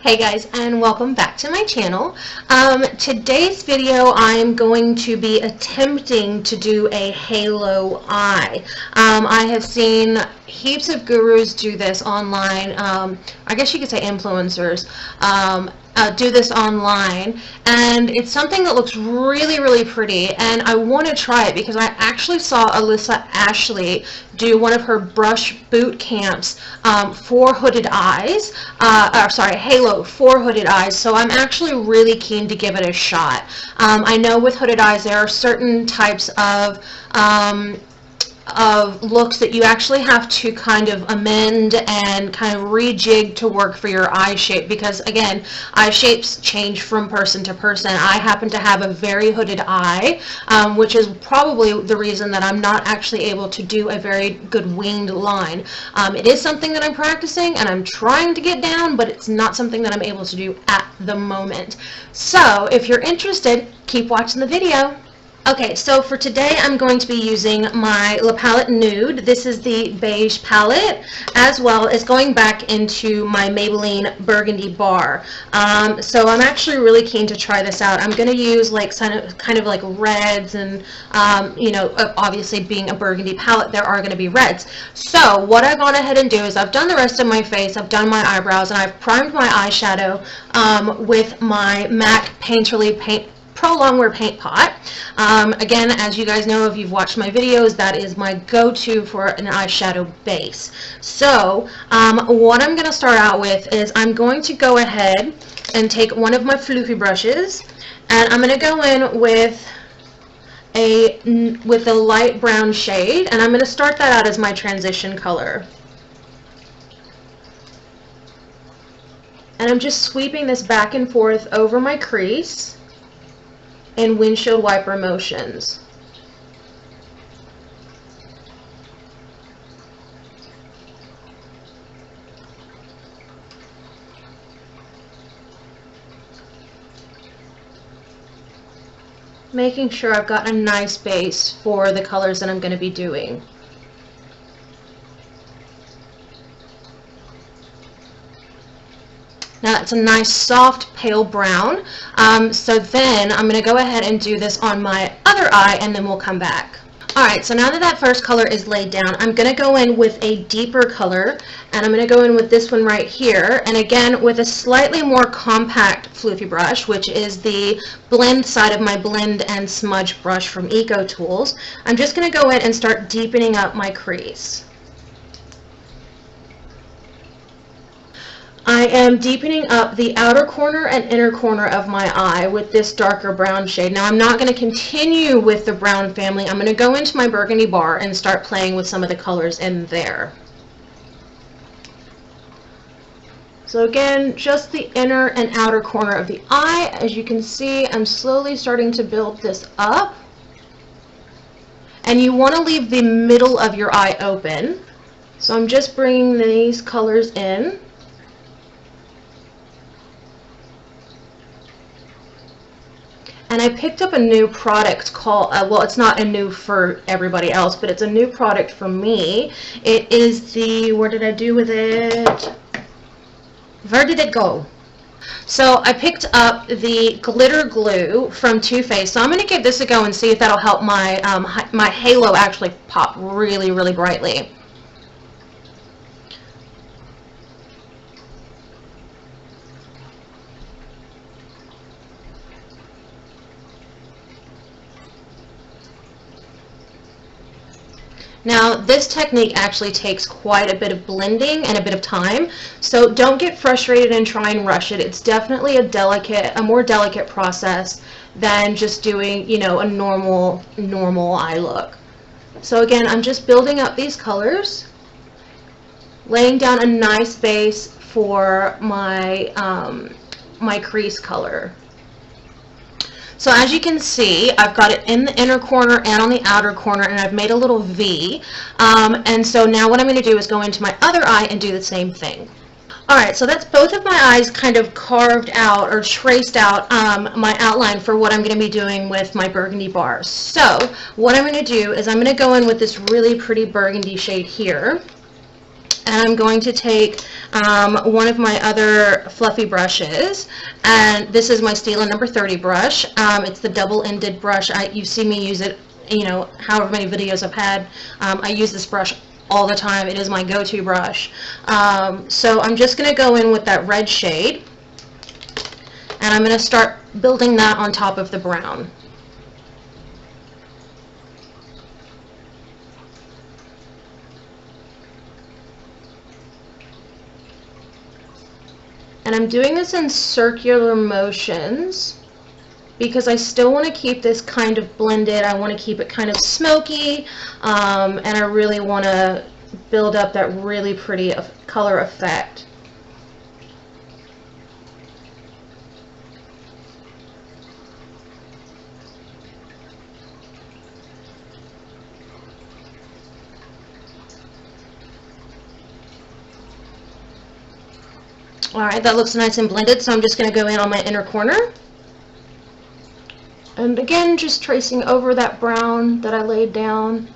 Hey guys, and welcome back to my channel. Today's video I'm going to be attempting to do a halo eye. I have seen heaps of gurus do this online. I guess you could say influencers do this online, and it's something that looks really pretty, and I want to try it because I actually saw Alissa Ashley do one of her brush boot camps for hooded eyes, halo for hooded eyes, so I'm actually really keen to give it a shot. I know with hooded eyes there are certain types of looks that you actually have to kind of amend and kind of rejig to work for your eye shape, because again, eye shapes change from person to person. I happen to have a very hooded eye, which is probably the reason that I'm not actually able to do a very good winged line. It is something that I'm practicing and I'm trying to get down, but it's not something that I'm able to do at the moment. So if you're interested, keep watching the video. Okay, so for today I'm going to be using my lip palette Nude. This is the Beige palette, as well as going back into my Maybelline Burgandy Bar. So I'm actually really keen to try this out. I'm going to use like kind of like reds, and you know, obviously being a burgundy palette there are going to be reds. So what I've gone ahead and do is I've done the rest of my face, I've done my eyebrows, and I've primed my eyeshadow with my MAC Pro Longwear Paint Pot. Again, as you guys know, if you've watched my videos, that is my go-to for an eyeshadow base. So what I'm going to start out with is I'm going to go ahead and take one of my floofy brushes, and I'm going to go in with a light brown shade, and I'm going to start that out as my transition color. And I'm just sweeping this back and forth over my crease in windshield wiper motions. Making sure I've got a nice base for the colors that I'm going to be doing. Now that's a nice soft pale brown. So then I'm going to go ahead and do this on my other eye, and then we'll come back. Alright, so now that that first color is laid down, I'm going to go in with a deeper color, and I'm going to go in with this one right here, and again with a slightly more compact floofy brush, which is the blend side of my blend and smudge brush from Eco Tools. I'm just going to go in and start deepening up my crease. I am deepening up the outer corner and inner corner of my eye with this darker brown shade. Now I'm not going to continue with the brown family. I'm going to go into my Burgundy Bar and start playing with some of the colors in there. So again, just the inner and outer corner of the eye. As you can see, I'm slowly starting to build this up. And you want to leave the middle of your eye open. So I'm just bringing these colors in. And I picked up a new product called, well, it's not a new for everybody else, but it's a new product for me. It is the, where did I do with it? Where did it go? So I picked up the glitter glue from Too Faced. So I'm going to give this a go and see if that'll help my, my halo actually pop really brightly. Now this technique actually takes quite a bit of blending and a bit of time, so don't get frustrated and try and rush it. It's definitely a more delicate process than just doing, you know, a normal eye look. So again, I'm just building up these colors, laying down a nice base for my my crease color. So as you can see, I've got it in the inner corner and on the outer corner, and I've made a little V. And so now what I'm going to do is go into my other eye and do the same thing. Alright, so that's both of my eyes kind of carved out or traced out my outline for what I'm going to be doing with my Burgundy Bar. So what I'm going to do is I'm going to go in with this really pretty burgundy shade here. And I'm going to take one of my other fluffy brushes, and this is my Stila number 30 brush. It's the double-ended brush. You see me use it, you know, however many videos I've had. I use this brush all the time. It is my go-to brush. So I'm just going to go in with that red shade, and I'm going to start building that on top of the brown. And I'm doing this in circular motions because I still want to keep this kind of blended. I want to keep it kind of smoky, and I really want to build up that really pretty color effect. Alright, that looks nice and blended, so I'm just going to go in on my inner corner. And again, just tracing over that brown that I laid down.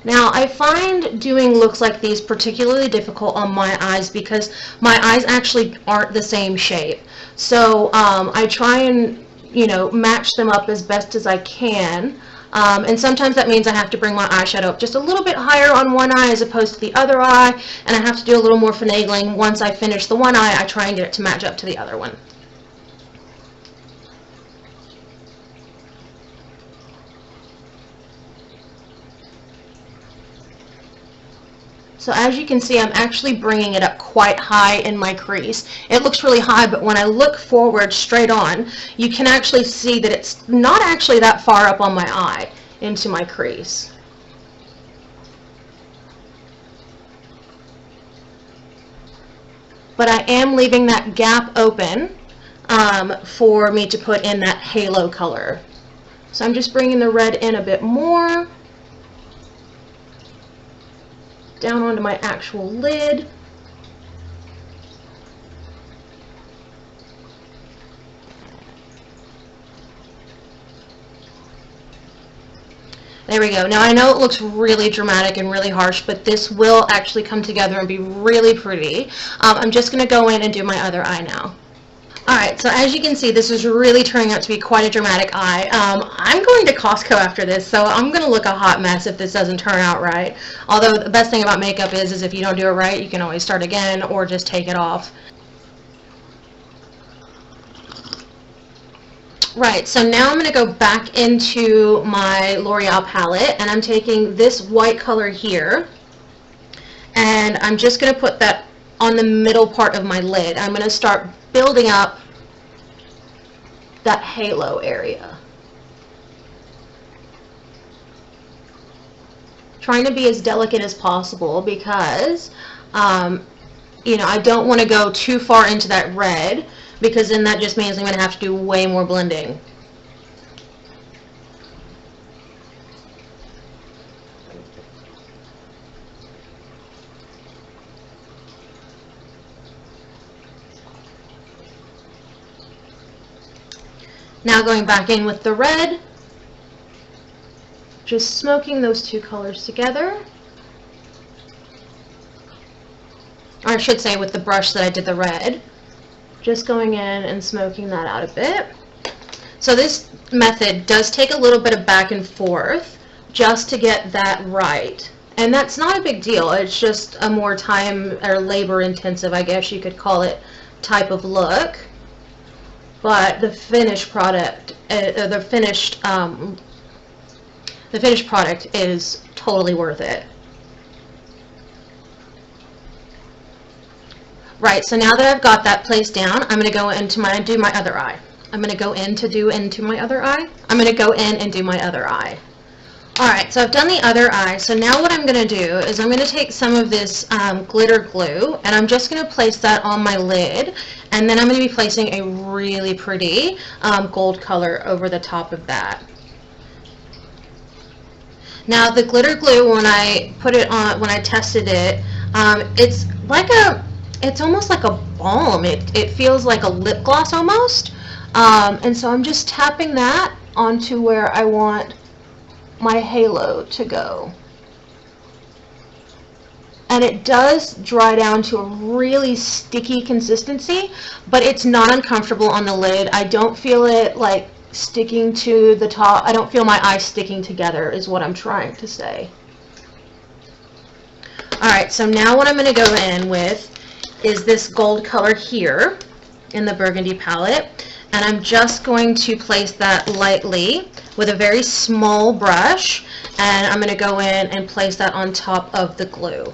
Now, I find doing looks like these particularly difficult on my eyes because my eyes actually aren't the same shape. So I try and, you know, match them up as best as I can. And sometimes that means I have to bring my eyeshadow up just a little bit higher on one eye as opposed to the other eye, and I have to do a little more finagling. Once I finish the one eye, I try and get it to match up to the other one. So as you can see, I'm actually bringing it up quite high in my crease. It looks really high, but when I look forward straight on, you can actually see that it's not actually that far up on my eye into my crease. But I am leaving that gap open for me to put in that halo color. So I'm just bringing the red in a bit more, down onto my actual lid. There we go. Now I know it looks really dramatic and really harsh, but this will actually come together and be really pretty. I'm just going to go in and do my other eye now. Alright, so as you can see, this is really turning out to be quite a dramatic eye. I'm going to Costco after this, so I'm going to look a hot mess if this doesn't turn out right. Although the best thing about makeup is if you don't do it right, you can always start again or just take it off. Right, so now I'm going to go back into my L'Oreal palette, and I'm taking this white color here, and I'm just going to put that on the middle part of my lid. I'm going to start building up that halo area. Trying to be as delicate as possible because, you know, I don't want to go too far into that red because then that just means I'm going to have to do way more blending. Now going back in with the red, just smoking those two colors together. Or I should say with the brush that I did the red. Just going in and smoking that out a bit. So this method does take a little bit of back and forth just to get that right. And that's not a big deal. It's just a more time or labor intensive, I guess you could call it, type of look. But the finished product, the finished product is totally worth it. Right, so now that I've got that placed down, I'm going to go into do my other eye. I'm going to go in to do into my other eye. I'm going to go in and do my other eye. Alright, so I've done the other eye, so now what I'm going to do is I'm going to take some of this glitter glue, and I'm just going to place that on my lid, and then I'm going to be placing a really pretty gold color over the top of that. Now the glitter glue, when I put it on, when I tested it, it's like it's almost like a balm. It feels like a lip gloss almost, and so I'm just tapping that onto where I want my halo to go. and it does dry down to a really sticky consistency, but it's not uncomfortable on the lid. I don't feel it like sticking to the top. I don't feel my eyes sticking together is what I'm trying to say. Alright, so now what I'm going to go in with is this gold color here in the Burgundy palette, and I'm just going to place that lightly with a very small brush, and I'm going to go in and place that on top of the glue.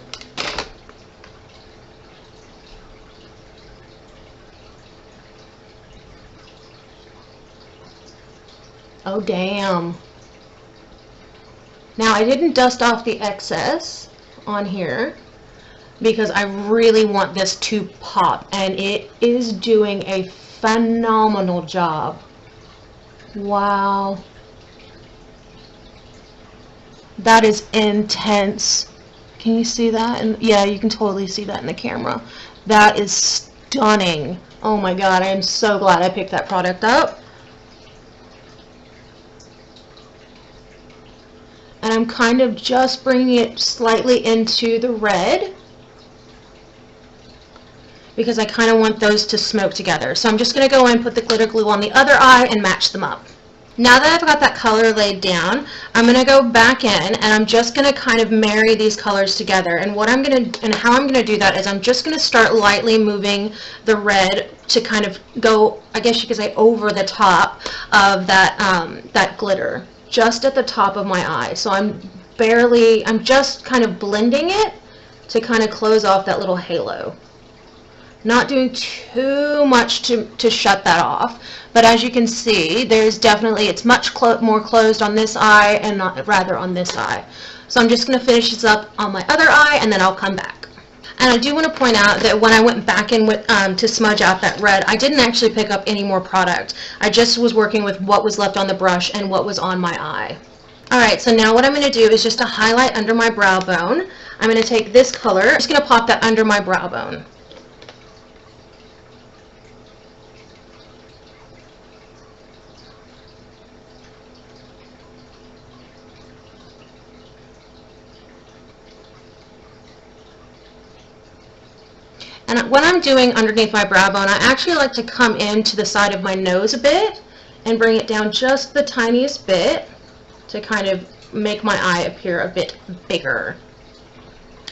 Oh damn. Now I didn't dust off the excess on here because I really want this to pop, and it is doing a phenomenal job. Wow. That is intense. Can you see that? And yeah, you can totally see that in the camera. That is stunning. Oh my god, I am so glad I picked that product up. And I'm kind of just bringing it slightly into the red because I kind of want those to smoke together. So I'm just going to go in and put the glitter glue on the other eye and match them up. Now that I've got that color laid down, I'm going to go back in and I'm just going to kind of marry these colors together. And what I'm going to, and how I'm going to do that is I'm just going to start lightly moving the red to kind of go, I guess you could say, over the top of that, that glitter, just at the top of my eye. So I'm just kind of blending it to kind of close off that little halo. Not doing too much to shut that off, but as you can see, there's definitely, it's much more closed on this eye and not rather on this eye. So I'm just going to finish this up on my other eye and then I'll come back. And I do want to point out that when I went back in with, to smudge out that red, I didn't actually pick up any more product. I just was working with what was left on the brush and what was on my eye. Alright, so now what I'm going to do is just to highlight under my brow bone. I'm going to take this color, I'm just going to pop that under my brow bone. And what I'm doing underneath my brow bone, I actually like to come into the side of my nose a bit and bring it down just the tiniest bit to kind of make my eye appear a bit bigger.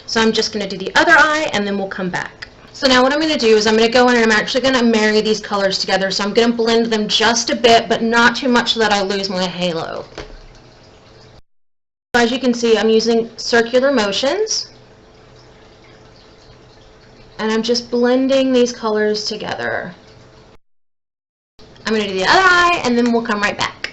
So I'm just going to do the other eye and then we'll come back. So now what I'm going to do is I'm going to go in and I'm actually going to marry these colors together. So I'm going to blend them just a bit, but not too much so that I lose my halo. So as you can see, I'm using circular motions. And I'm just blending these colors together. I'm going to do the other eye and then we'll come right back.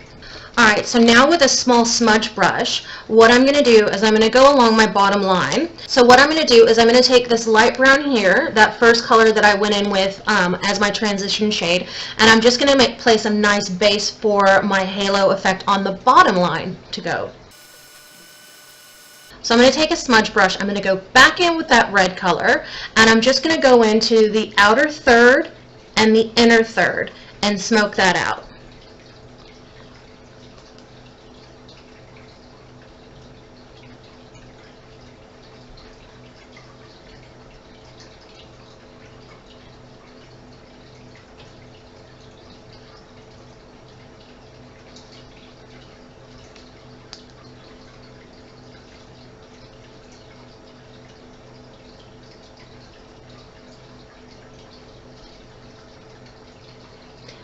Alright, so now with a small smudge brush, what I'm going to do is I'm going to go along my bottom line. So what I'm going to do is I'm going to take this light brown here, that first color that I went in with as my transition shade, and I'm just going to place a nice base for my halo effect on the bottom line to go. So I'm going to take a smudge brush, I'm going to go back in with that red color, and I'm just going to go into the outer third and the inner third and smoke that out.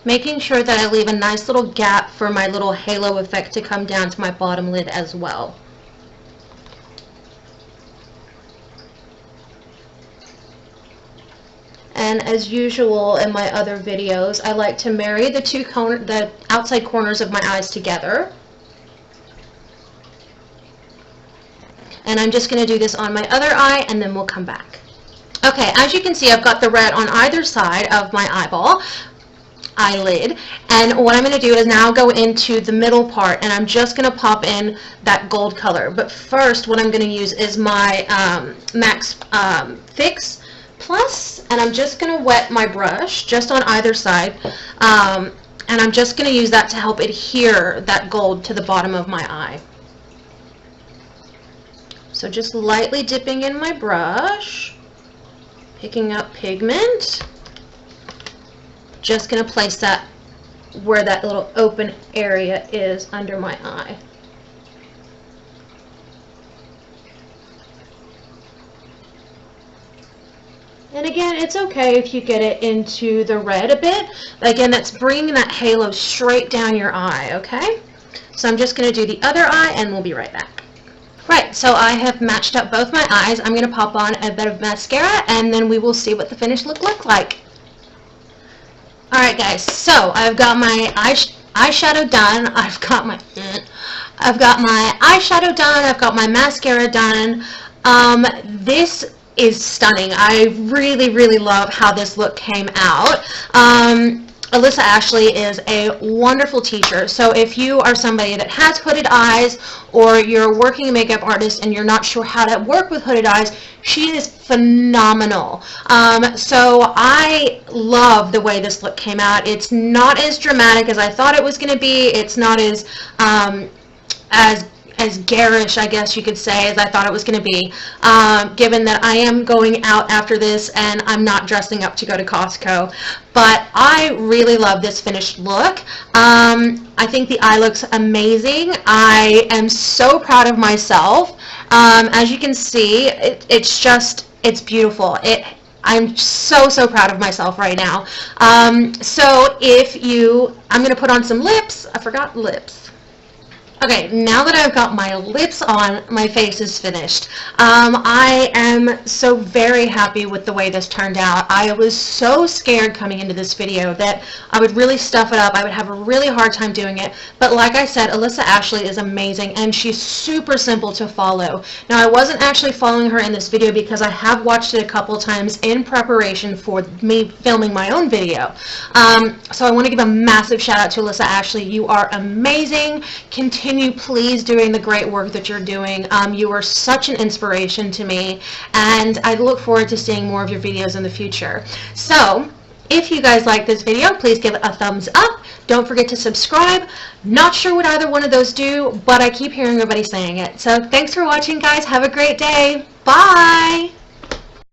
Making sure that I leave a nice little gap for my little halo effect to come down to my bottom lid as well. And as usual in my other videos, I like to marry the outside corners of my eyes together. And I'm just going to do this on my other eye and then we'll come back. Okay, as you can see, I've got the red on either side of my eyelid, and what I'm going to do is now go into the middle part and I'm just going to pop in that gold color. But first what I'm going to use is my MAC Fix Plus, and I'm just going to wet my brush just on either side, and I'm just going to use that to help adhere that gold to the bottom of my eye. So just lightly dipping in my brush, picking up pigment. Just going to place that where that little open area is under my eye. And again, it's okay if you get it into the red a bit. Again, that's bringing that halo straight down your eye, okay? So I'm just going to do the other eye and we'll be right back. Right, so I have matched up both my eyes. I'm going to pop on a bit of mascara and then we will see what the finished look like. Alright guys, so I've got my eyeshadow done. I've got my eyeshadow done. I've got my mascara done. This is stunning. I really love how this look came out. Alissa Ashley is a wonderful teacher, so if you are somebody that has hooded eyes or you're a working makeup artist and you're not sure how to work with hooded eyes, she is phenomenal. So I love the way this look came out. It's not as dramatic as I thought it was going to be. It's not as garish, I guess you could say, as I thought it was going to be, given that I am going out after this and I'm not dressing up to go to Costco. But I really love this finished look. I think the eye looks amazing. I am so proud of myself. As you can see, it's beautiful. I'm so proud of myself right now. So I'm going to put on some lips. I forgot lips. Okay, now that I've got my lips on, my face is finished. I am so very happy with the way this turned out. I was so scared coming into this video that I would really stuff it up. I would have a really hard time doing it. But like I said, Alissa Ashley is amazing and she's super simple to follow. Now, I wasn't actually following her in this video because I have watched it a couple times in preparation for me filming my own video. So I want to give a massive shout out to Alissa Ashley. You are amazing. Continue please doing the great work that you're doing. You are such an inspiration to me and I look forward to seeing more of your videos in the future. So if you guys like this video, please give it a thumbs up. Don't forget to subscribe. Not sure what either one of those do, but I keep hearing everybody saying it. So thanks for watching, guys. Have a great day. Bye.